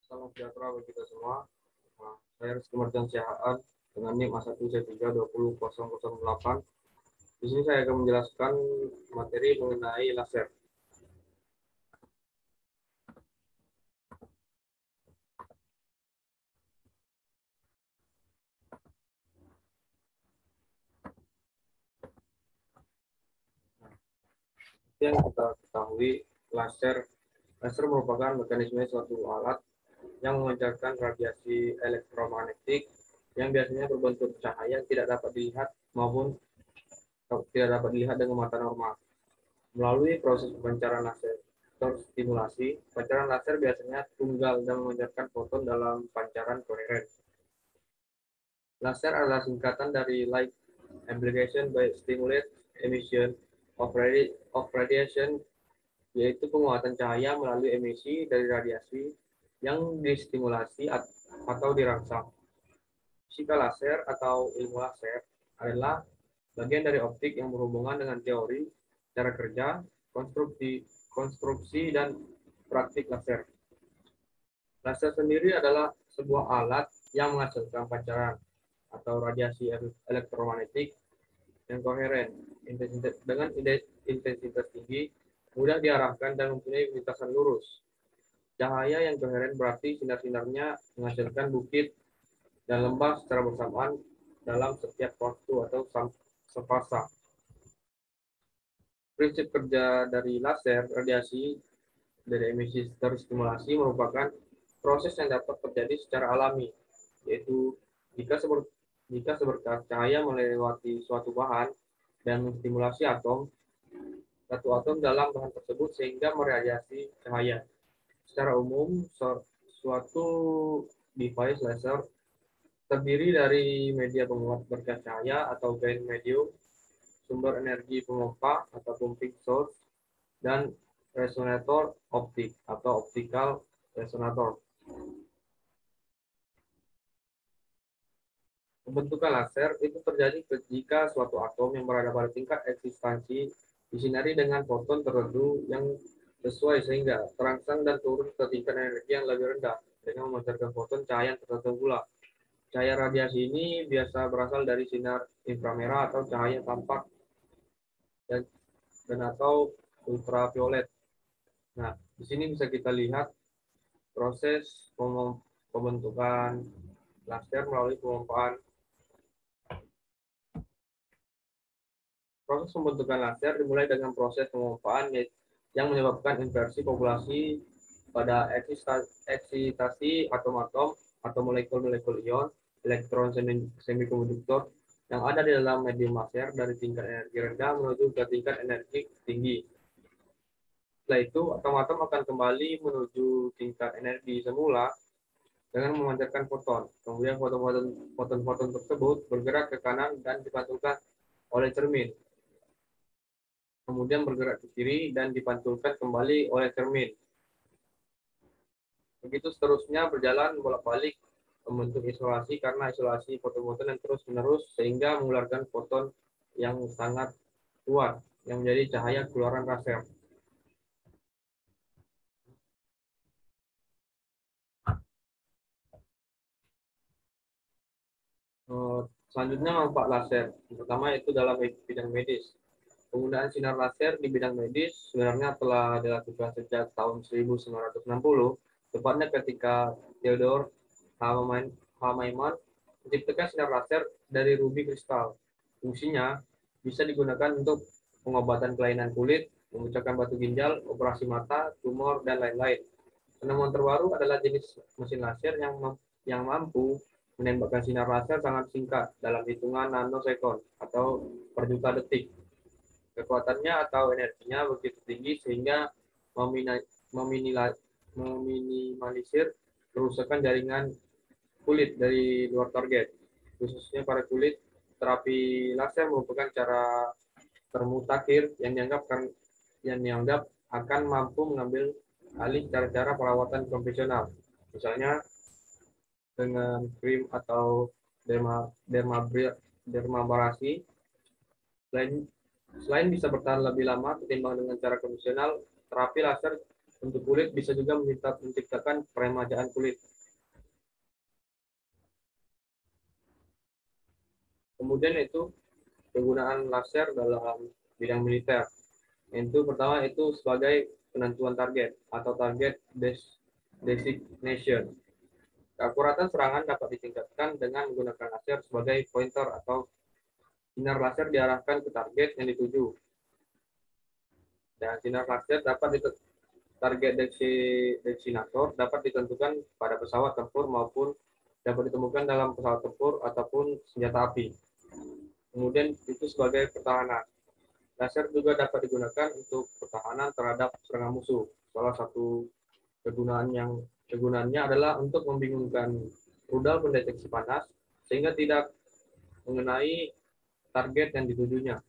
Salam sejahtera bagi kita semua. Nah, saya Rizky Marjan Siahaan dengan NIM A1C3200008. Di sini saya akan menjelaskan materi mengenai laser. Yang kita ketahui, laser merupakan mekanisme suatu alat yang memancarkan radiasi elektromagnetik yang biasanya berbentuk cahaya tidak dapat dilihat maupun tidak dapat dilihat dengan mata normal. Melalui proses pancaran laser terstimulasi, pancaran laser biasanya tunggal dan memancarkan foton dalam pancaran koheren. Laser adalah singkatan dari Light Amplification by Stimulate Emission of Radiation, yaitu penguatan cahaya melalui emisi dari radiasi yang distimulasi atau dirangsang. Fisika laser atau ilmu laser adalah bagian dari optik yang berhubungan dengan teori, cara kerja, konstruksi dan praktik laser. Laser sendiri adalah sebuah alat yang menghasilkan pancaran atau radiasi elektromagnetik yang koheren dengan intensitas tinggi, mudah diarahkan dan mempunyai lintasan lurus. Cahaya yang koheren berarti sinar-sinarnya menghasilkan bukit dan lembah secara bersamaan dalam setiap waktu atau sefasa. Prinsip kerja dari laser radiasi dari emisi terstimulasi merupakan proses yang dapat terjadi secara alami, yaitu jika seberkas cahaya melewati suatu bahan dan menstimulasi satu atom dalam bahan tersebut sehingga meradiasi cahaya. Secara umum, suatu device laser terdiri dari media penguat berkas cahaya atau gain medium, sumber energi pemompa atau pumping source, dan resonator optik atau optical resonator. Pembentukan laser itu terjadi jika suatu atom yang berada pada tingkat eksistensi disinari dengan foton tertentu yang sesuai sehingga terangsang dan turun ke tingkat energi yang lebih rendah dengan memancarkan foton cahaya tertentu pula. Cahaya radiasi ini biasa berasal dari sinar inframerah atau cahaya tampak dan atau ultraviolet. Nah, di sini bisa kita lihat proses pembentukan laser melalui pemompaan. Proses pembentukan laser dimulai dengan proses pemompaan yang menyebabkan inversi populasi pada eksitasi atom-atom atau molekul-molekul ion, elektron semikonduktor yang ada di dalam medium laser dari tingkat energi rendah menuju ke tingkat energi tinggi. Setelah itu, atom-atom akan kembali menuju tingkat energi semula dengan memancarkan foton. Kemudian foton-foton tersebut bergerak ke kanan dan dipantulkan oleh cermin. Kemudian bergerak ke kiri dan dipantulkan kembali oleh cermin. Begitu seterusnya berjalan bolak-balik membentuk isolasi karena isolasi foton-foton yang terus-menerus sehingga mengeluarkan foton yang sangat kuat yang menjadi cahaya keluaran laser. Selanjutnya manfaat laser. Yang pertama itu dalam bidang medis. Penggunaan sinar laser di bidang medis sebenarnya telah dilakukan sejak tahun 1960, tepatnya ketika Theodore Hamaiman menciptakan sinar laser dari rubi kristal. Fungsinya bisa digunakan untuk pengobatan kelainan kulit, memecahkan batu ginjal, operasi mata, tumor, dan lain-lain. Penemuan terbaru adalah jenis mesin laser yang mampu menembakkan sinar laser sangat singkat dalam hitungan nanosekon atau per juta detik. Kekuatannya atau energinya begitu tinggi sehingga meminimalisir kerusakan jaringan kulit dari luar target. Khususnya pada kulit, terapi laser merupakan cara termutakhir yang dianggap akan mampu mengambil alih cara-cara perawatan konvensional. Misalnya dengan krim atau dermabrasi. Selain bisa bertahan lebih lama ketimbang dengan cara konvensional, terapi laser untuk kulit kulit bisa juga menciptakan peremajaan kulit. Kemudian itu penggunaan laser dalam bidang militer. Itu pertama itu sebagai penentuan target atau target designation. Keakuratan serangan dapat ditingkatkan dengan menggunakan laser sebagai pointer atau sinar laser diarahkan ke target yang dituju. Dan sinar laser dapat target designator dapat ditentukan pada pesawat tempur maupun dapat ditemukan dalam pesawat tempur ataupun senjata api. Kemudian itu sebagai pertahanan. Laser juga dapat digunakan untuk pertahanan terhadap serangan musuh. Salah satu kegunaannya adalah untuk membingungkan rudal pendeteksi panas sehingga tidak mengenai target yang ditujunya.